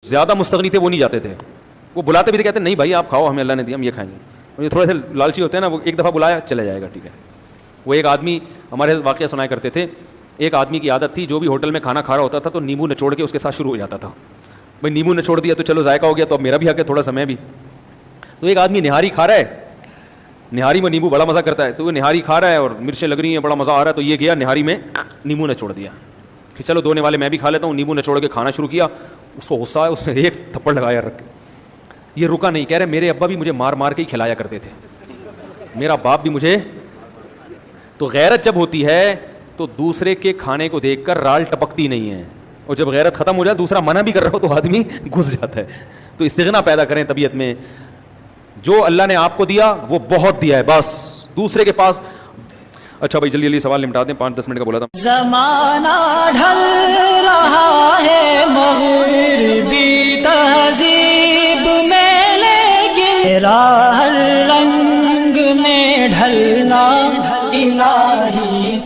زیادہ مستغنی تھے وہ نہیں جاتے تھے, وہ بلاتے بھی تھے, کہتے نہیں بھائی آپ کھاؤ, ہمیں اللہ نے دیا ہم یہ کھائیں گے. اور یہ تھوڑے سے لالچی ہوتے ہیں نا, وہ ایک دفعہ بلایا چلے جائے گا, ٹھیک ہے. وہ ایک آدمی ہمارے واقعہ سنایا کرتے تھے, ایک آدمی کی عادت تھی جو بھی ہوٹل میں کھانا کھا رہا ہوتا تھا تو نیمبو نچوڑ کے اس کے ساتھ شروع ہو جاتا تھا. بھائی نیمبو نچوڑ دیا تو چلو ذائقہ ہو گیا, تو اب میرا بھی حق ہے تھوڑا سا میں بھی. تو ایک آدمی نہاری کھا رہا ہے, نہاری میں نیمبو بڑا مزہ کرتا ہے, تو وہ نہاری کھا رہا ہے اور مرچیں لگ رہی ہیں, بڑا مزہ آ رہا ہے, تو یہ گیا نہاری میں نیمبو نچوڑ دیا کہ چلو دھونے والے میں بھی کھا لیتا ہوں. نیمبو نچوڑ کے کھانا شروع کیا, اس کو غصہ ہے, اس نے ایک تھپڑ لگایا رکھ کے. یہ رکا نہیں, کہہ رہے میرے ابا بھی مجھے مار مار کے ہی کھلایا کرتے تھے, میرا باپ بھی مجھے. تو غیرت جب ہوتی ہے تو دوسرے کے کھانے کو دیکھ کر رال ٹپکتی نہیں ہے, اور جب غیرت ختم ہو جائے دوسرا منع بھی کر رہا ہو تو آدمی گھس جاتا ہے. تو استغنا پیدا کریں طبیعت میں, جو اللہ نے آپ کو دیا وہ بہت دیا ہے, بس دوسرے کے پاس. اچھا بھائی جلدی جلدی سوال نمٹا دیں, 5-10 منٹ کا بولا تھا. زمانہ ڈھل رہا ہے مغربی تہذیب میں, لیکن راہ رنگ میں ڈھلنا الہی